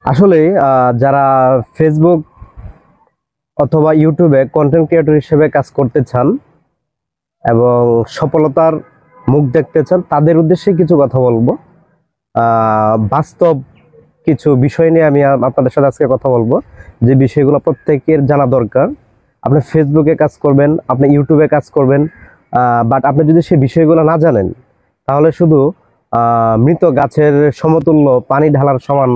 আসলে যারা ফেসবুক অথবা ইউটিউবে কন্টেন্ট ক্রিয়েটর হিসেবে কাজ করতে চান এবং সফলতার মুখ দেখতে চান তাদের উদ্দেশ্যে কিছু কথা বলবো। বাস্তব কিছু বিষয় নিয়ে আমি আপনাদের সাথে আজকে কথা বলবো, যে বিষয়গুলো প্রত্যেকের জানা দরকার। আপনি ফেসবুকে কাজ করবেন, আপনি ইউটিউবে কাজ করবেন, বাট আপনি যদি সেই বিষয়গুলো না জানেন তাহলে শুধু মৃত গাছের সমতুল্য পানি ঢালার সমান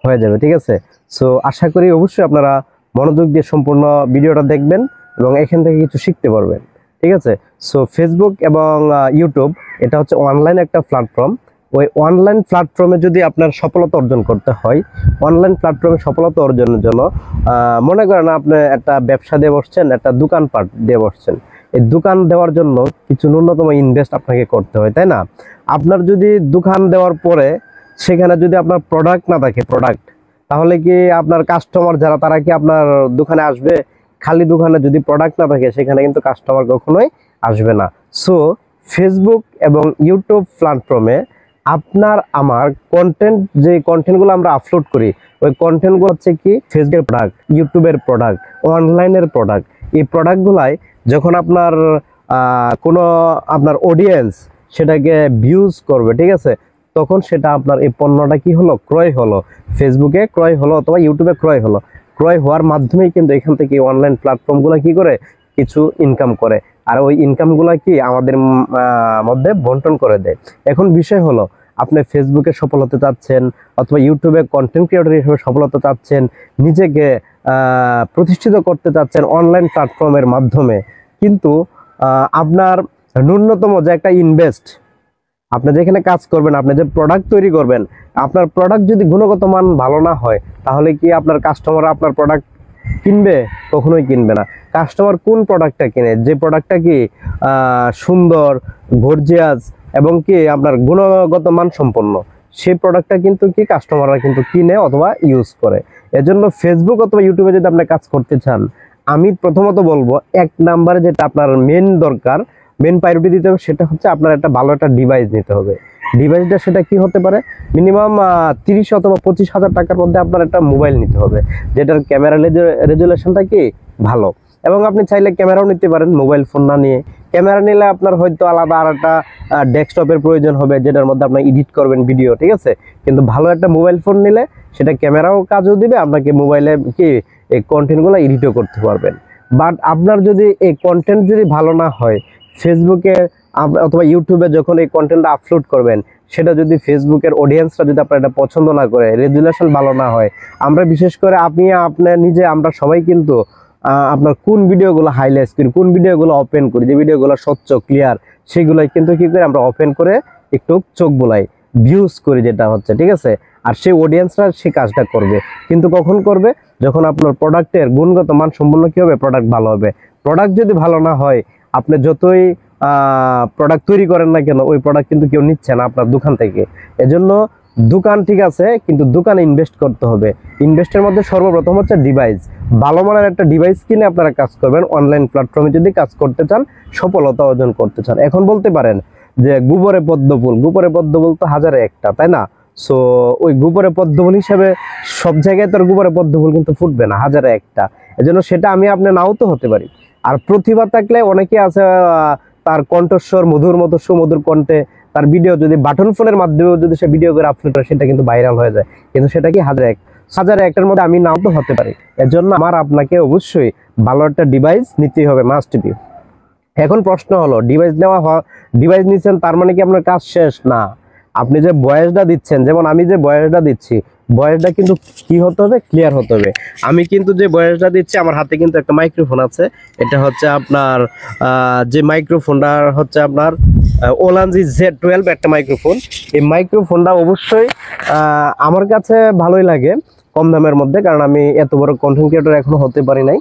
হয়ে যাবে, ঠিক আছে? সো আশা করি অবশ্যই আপনারা মনোযোগ দিয়ে সম্পূর্ণ ভিডিওটা দেখবেন এবং এখান থেকে কিছু শিখতে পারবেন, ঠিক আছে? সো ফেসবুক এবং ইউটিউব এটা হচ্ছে অনলাইন একটা প্ল্যাটফর্ম। ওই অনলাইন প্ল্যাটফর্মে যদি আপনার সফলতা অর্জন করতে হয়, অনলাইন প্ল্যাটফর্মে সফলতা অর্জনের জন্য মনে করেন আপনি একটা ব্যবসা দিয়ে বসছেন, একটা দোকানপাট দিয়ে বসছেন। এই দোকান দেওয়ার জন্য কিছু ন্যূনতম ইনভেস্ট আপনাকে করতে হয়, তাই না? আপনার যদি দোকান দেওয়ার পরে সেখানে যদি আপনার প্রোডাক্ট না থাকে, প্রোডাক্ট, তাহলে কি আপনার কাস্টমার যারা তারা কি আপনার দোকানে আসবে? খালি দোকানে যদি প্রোডাক্ট না থাকে সেখানে কিন্তু কাস্টমার কখনোই আসবে না। সো ফেসবুক এবং ইউটিউব প্ল্যাটফর্মে আপনার আমার কন্টেন্ট, যে কন্টেন্টগুলো আমরা আপলোড করি, ওই কন্টেন্টগুলো হচ্ছে কি ফেসবুকের প্রোডাক্ট, ইউটিউবের প্রোডাক্ট, অনলাইনের প্রোডাক্ট। এই প্রোডাক্টগুলাই যখন আপনার কোনো আপনার অডিয়েন্স সেটাকে ভিউজ করবে, ঠিক আছে, তখন সেটা আপনার এই পণ্যটা কি হলো, ক্রয় হলো, ফেসবুকে ক্রয় হলো অথবা ইউটিউবে ক্রয় হলো। ক্রয় হওয়ার মাধ্যমেই কিন্তু এখান থেকে অনলাইন প্ল্যাটফর্মগুলো কি করে, কিছু ইনকাম করে, আর ওই ইনকামগুলো কি আমাদের মধ্যে বন্টন করে দেয়। এখন বিষয় হলো, আপনি ফেসবুকে সফল হতে চাচ্ছেন অথবা ইউটিউবে কন্টেন্ট ক্রিয়েটর হিসেবে সফল হতে চাচ্ছেন, নিজেকে প্রতিষ্ঠিত করতে চাচ্ছেন অনলাইন প্ল্যাটফর্মের মাধ্যমে, কিন্তু আপনার ন্যূনতম যে একটা ইনভেস্ট, আপনি যেখানে কাজ করবেন, আপনি যে প্রোডাক্ট তৈরি করবেন, আপনার প্রোডাক্ট যদি গুণগত মান ভালো না হয় তাহলে কি আপনার কাস্টমার আপনার প্রোডাক্ট কিনবে? কখনোই কিনবে না। কাস্টমার কোন প্রোডাক্টটা কিনে? যে প্রোডাক্টটা কি সুন্দর, গর্জিয়াস এবং কি আপনার গুণগত মান সম্পন্ন, সেই প্রোডাক্টটা কিন্তু কি কাস্টমাররা কিন্তু কিনে অথবা ইউজ করে। এজন্য ফেসবুক অথবা ইউটিউবে যদি আপনি কাজ করতে চান, আমি প্রথমত বলবো এক নাম্বারে যেটা আপনার মেন দরকার, মেন প্রায়োরিটি দিতে হবে, সেটা হচ্ছে আপনার একটা ভালো একটা ডিভাইস নিতে হবে। ডিভাইসটা সেটা কি হতে পারে, মিনিমাম 30 অথবা 25,000 টাকার মধ্যে আপনার একটা মোবাইল নিতে হবে, যেটার ক্যামেরা রেজুলেশনটা কি ভালো। এবং আপনি চাইলে ক্যামেরাও নিতে পারেন, মোবাইল ফোন না নিয়ে। ক্যামেরা নিলে আপনার হয়তো আলাদা আর একটা ডেস্কটপের প্রয়োজন হবে, যেটার মধ্যে আপনি এডিট করবেন ভিডিও, ঠিক আছে? কিন্তু ভালো একটা মোবাইল ফোন নিলে সেটা ক্যামেরাও কাজও দিবে, আপনাকে মোবাইলে কি এই কন্টেন্টগুলো এডিটও করতে পারবেন। বাট আপনার যদি এই কন্টেন্ট যদি ভালো না হয়, ফেসবুকে অথবা ইউটিউবে যখন এই কন্টেন্টটা আপলোড করবেন, সেটা যদি ফেসবুকের অডিয়েন্সরা যদি আপনার এটা পছন্দ না করে, রেজুলেশন ভালো না হয়, আমরা বিশেষ করে আপনার নিজে আমরা সবাই কিন্তু আপনার কোন ভিডিওগুলো হাইলাইট করি, কোন ভিডিওগুলো ওপেন করি, যে ভিডিওগুলো স্বচ্ছ ক্লিয়ার, সেগুলোই কিন্তু কি করে আমরা ওপেন করে একটু চোখ বোলাই, ভিউজ করি, যেটা হচ্ছে, ঠিক আছে? আর সেই অডিয়েন্সরা সেই কাজটা করবে, কিন্তু কখন করবে? যখন আপনার প্রোডাক্টের গুণগত মান সম্পন্ন কি হবে, প্রোডাক্ট ভালো হবে। প্রোডাক্ট যদি ভালো না হয়, আপনি যতই প্রোডাক্ট তৈরি করেন না কেন, ওই প্রোডাক্ট কিন্তু কেউ নিচ্ছে না আপনার দোকান থেকে। এজন্য দোকান ঠিক আছে, কিন্তু দোকানে ইনভেস্ট করতে হবে। ইনভেস্টের মধ্যে সর্বপ্রথম হচ্ছে ডিভাইস। ভালো মানের একটা ডিভাইস কিনে আপনারা কাজ করবেন অনলাইন প্ল্যাটফর্মে যদি কাজ করতে চান, সফলতা অর্জন করতে চান। এখন বলতে পারেন যে গোবরে পদ্ম ফুল, গোবরে পদ্ম ফুল তো হাজারে একটা, তাই না? সো ওই গোবরে পদ্ম ফুল হিসেবে সব জায়গায় তোর গোবরে পদ্ম ফুল কিন্তু ফুটবে না, হাজারে একটা। এজন্য সেটা আমি আপনি নাও তো হতে পারি। আর প্রতিভা থাকলে অনেকে আছে, তার কণ্ঠস্বর মধুর মতো সুমধুর কণ্ঠে তার ভিডিও যদি বাটন ফোনের মাধ্যমে যদি সে ভিডিও করে আপলোড করে, সেটা কিন্তু ভাইরাল হয়ে যায়, কিন্তু সেটা কি হাজারে একটার মধ্যে আমি নাও তো হতে পারি। এর জন্য আমার আপনাকে অবশ্যই ভালো একটা ডিভাইস নিতেই হবে, মাস্ট বি। এখন প্রশ্ন হলো, ডিভাইস নিচ্ছেন তার মানে কি আপনার কাজ শেষ? না। আপনি যে ভয়েসটা দিচ্ছেন, যেমন আমি যে ভয়েসটা দিচ্ছি, ভয়েসটা কিন্তু কি হতে হবে, ক্লিয়ার হতে হবে। আমি কিন্তু যে ভয়েসটা দিচ্ছি, আমার হাতে কিন্তু একটা মাইক্রোফোন আছে। এটা হচ্ছে আপনার যে মাইক্রোফোনটা হচ্ছে আপনার ওলানজি Z12 একটা মাইক্রোফোন। এই মাইক্রোফোনটা অবশ্যই আমার কাছে ভালোই লাগে, কম দামের মধ্যে, কারণ আমি এত বড় কন্টেন্ট ক্রিয়েটর এখনো হতে পারি নাই।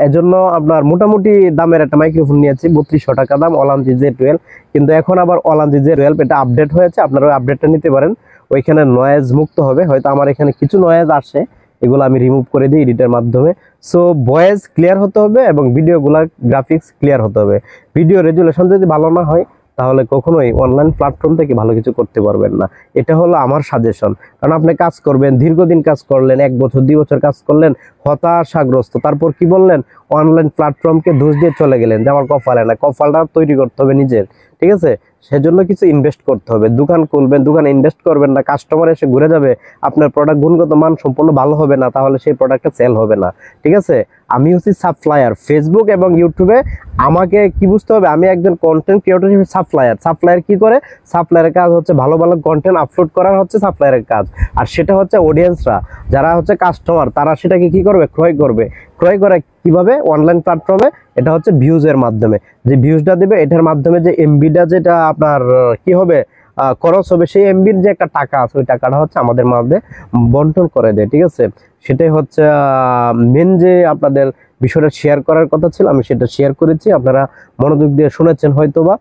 এজন্য আপনার মোটামুটি দামের একটা মাইক্রোফোন নিয়েছি, 3200 টাকা দাম, ওলানজি Z12। কিন্তু এখন আবার ওলানজি Z12 এটা আপডেট হয়েছে, আপনারা ওই আপডেটটা নিতে পারেন। ওইখানে নয়েজ মুক্ত হবে, হয়তো আমার এখানে কিছু নয়েজ আসে, এগুলো আমি রিমুভ করে দিই এডিটের মাধ্যমে। সো ভয়েস ক্লিয়ার হতে হবে এবং ভিডিওগুলা গ্রাফিক্স ক্লিয়ার হতে হবে। ভিডিও রেজুলেশন যদি ভালো না হয়, তাহলে কখনোই অনলাইন প্ল্যাটফর্ম থেকে ভালো কিছু করতে পারবেন না। এটা হলো আমার সাজেশন। কারণ আপনি কাজ করবেন, দীর্ঘদিন কাজ করলেন, 1 বছর 2 বছর কাজ করলেন, হতাশাগ্রস্ত, তারপর কি বললেন, অনলাইন প্ল্যাটফর্মকে দোষ দিয়ে চলে গেলেন যে আমার কপালে না। কপালটা তৈরি করতে হবে নিজের, ঠিক আছে? সেজন্য কিছু ইনভেস্ট করতে হবে। দোকান খুলবেন, দোকানে ইনভেস্ট করবেন না, কাস্টমার এসে ঘুরে যাবে, আপনার প্রোডাক্ট গুণগত মান সম্পূর্ণ ভালো হবে না, তাহলে সেই প্রোডাক্টটা সেল হবে না, ঠিক আছে? আমি হচ্ছি সাপ্লায়ার। ফেসবুক এবং ইউটিউবে আমাকে কি বুঝতে হবে, আমি একজন কন্টেন্ট ক্রিয়েটর হিসেবে সাপ্লায়ার। সাপ্লায়ার কি করে? সাপ্লায়ারের কাজ হচ্ছে ভালো ভালো কন্টেন্ট আপলোড করার হচ্ছে সাপ্লায়ারের কাজ। আর সেটা হচ্ছে অডিয়েন্সরা, যারা হচ্ছে কাস্টমার, তারা সেটাকে কি করবে? ক্রয় করবে। ক্রয় করে কিভাবে? অনলাইন প্ল্যাটফর্মে। এটা হচ্ছে ভিউজের মাধ্যমে, যে ভিউজটা দিবে এটার মাধ্যমে যে এমবিটা যেটা আপনার কি হবে, খরচ হবে, সেই এমবির যে একটা টাকা আছে ওই টাকাটা হচ্ছে আমাদের মধ্যে বন্টন করে দেয়, ঠিক আছে? সেটাই হচ্ছে মেন যে আপনাদের বিষয়টা শেয়ার করার কথা ছিল, আমি সেটা শেয়ার করেছি। আপনারা মনোযোগ দিয়ে শুনেছেন হয়তোবা।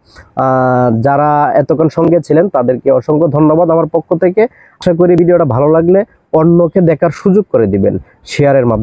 যারা এতক্ষণ সঙ্গে ছিলেন তাদেরকে অসংখ্য ধন্যবাদ আমার পক্ষ থেকে। আশা করি ভিডিওটা ভালো লাগলে অন্যকে দেখার সুযোগ করে দিবেন শেয়ারের মাধ্যমে।